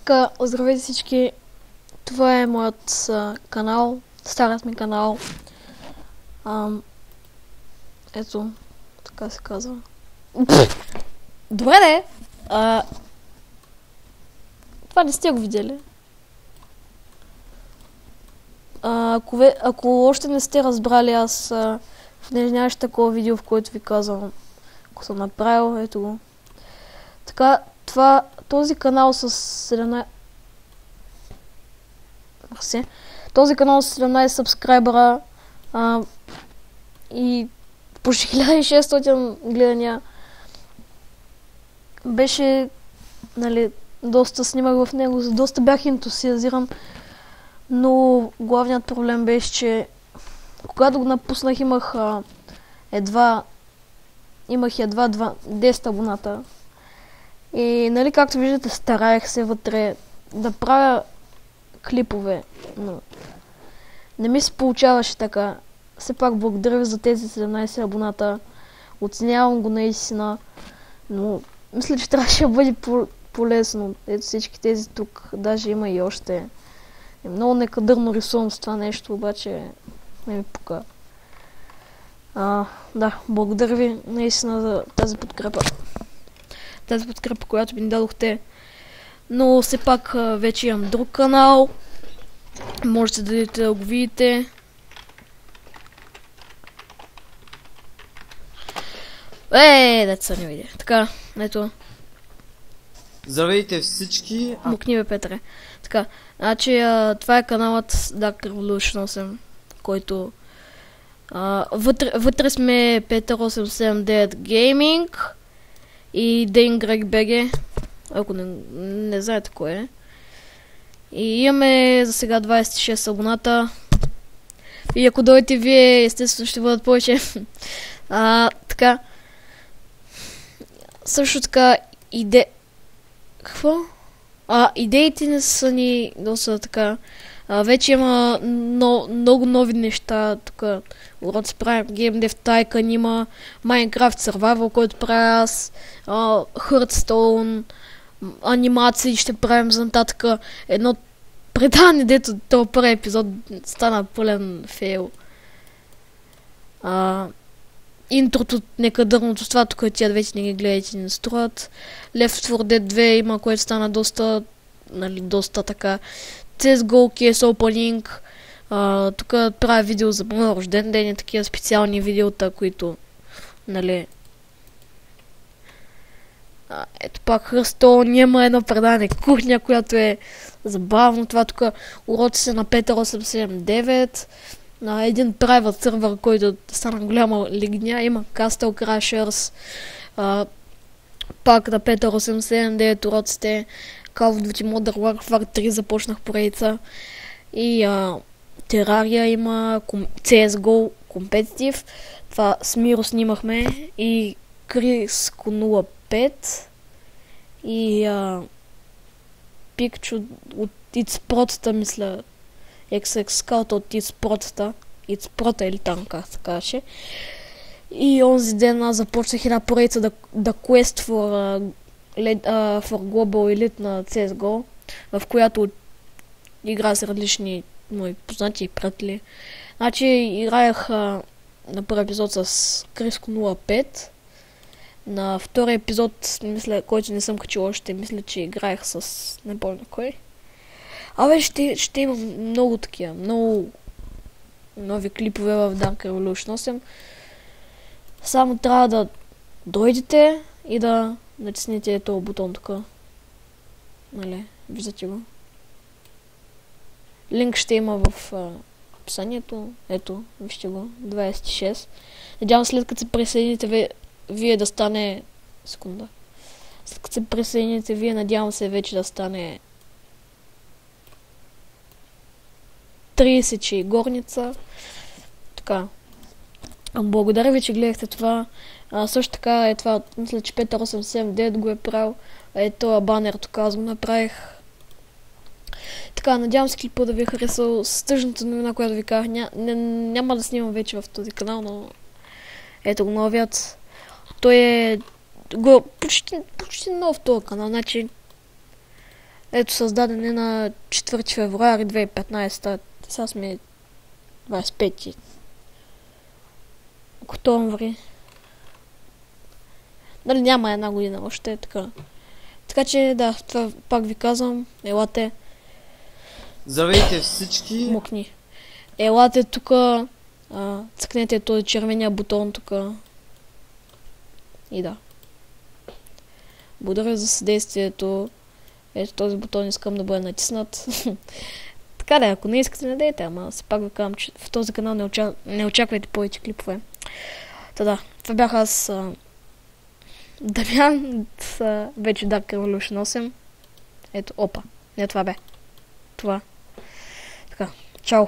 Така, здравейте всички, това е моят канал, старият ми канал. Ето, така се казва. Добре де! Това не сте го видели. Ако още не сте разбрали, аз в нямаше такова видео, в което ви казвам, ако съм направил, ето го. Така, този канал с 17... Този канал с 17 сабскрайбъра и почти 1600 гледания беше, нали, доста снимах в него, доста бях ентусиазиран, но главният проблем беше, че когато го напуснах имах едва 10 абоната. И, нали, както виждате, стараех се вътре да правя клипове, но не ми се получаваше така. Все пак благодаря ви за тези 17 абоната. Оценявам го наистина, но мисля, че трябваше да бъде полезно. Ето всички тези тук, даже има и още. Много некадърно рисувам с това нещо, обаче не ми пука. Да, благодаря ви наистина за тази подкрепа. Тази подкрепа, която ми дадохте. Но все пак вече имам друг канал. Можете да дадете да го видите. Деца не видя. Така, ето. Здравейте всички. Мукни бе, Петре. Така, значи това е каналът Dark Revolution 8, който вътре сме Peter 879 Gaming и Dane Greg BG, ако не знаете кой е. И имаме за сега 26 абоната. И ако дойдете вие, естествено ще бъдат повече. Така. Също така Какво? Идеите не са ни доста така. Вече има много нови неща. Тук урод се правим Game Dev Tycoon, има Minecraft Survival, който правя аз, Hearthstone, анимации ще правим за нататък. Едно предаване, дето този първи епизод стана пълен фейл. Интрото некадърното с това, тук тя вече не ги гледайте, не струват. Left 4 Dead 2 има, което стана доста, нали, доста така. CSGO, Case Opening. Тук правя видео за моя рожден ден и такива специални видеота, които, нали... Ето пак Hearthstone, няма едно предаване кухня, която е забавно. Това тук уроци се на Peter 879. На един private сервер, който стана голяма лигня, има Castle Crashers, пак на Peter 879 уроците, Call of Duty Modern Warfare 3 започнах поредица и Terraria има, CSGO Competitive, това с Миро снимахме и Криско 05 и Пикчо от Ицпротата, мисля, XX Scout от Ицпрота или там, как се каже. И онзи ден аз започнах една поредица да Quest for Global Elite на CSGO, в която игра с различни мои познати и приятели. Значи играях на първи епизод с Криско 05. На втори епизод, мисля, който не съм качил още, мисля, че играех с не помня кой. Ще има много такива, много нови клипове в Dark Revolution 8. Само трябва да дойдете и да натиснете този бутон тук. Нали, виждате го. Линк ще има в описанието. Ето, вижте го, 26. Надявам след като се присъедините вие да стане... Секунда. След като се присъедините вие, надявам се вече да стане 30 и горница. Така. Благодаря ви, че гледахте това. Също така е това, мисля, че Peter 879 го е правил. Ето банер, тук аз го направих. Така, надявам се клипа да ви е харесал. С тъжната новина, която ви казах, няма да снимам вече в този канал, но ето го новият. Той е почти нов този канал, значи Ето, създаден е на 4 февруари 2015. Сега сме 25 октомври. Дали няма една година още, така. Така че, да, това пак ви казвам. Елате. Здравейте всички. Мукни. Елате тука. Цъкнете този червения бутон тука. И да. Благодаря за съдействието. Ето този бутон искам да бъде натиснат. Така да, ако не искате, не дейте, ама все пак ви казвам, че в този канал не очаквайте повече клипове. Та да, това бях аз, Дамян, с вече Dark Revolution 8. Ето, опа, не това бе. Това. Така, чао.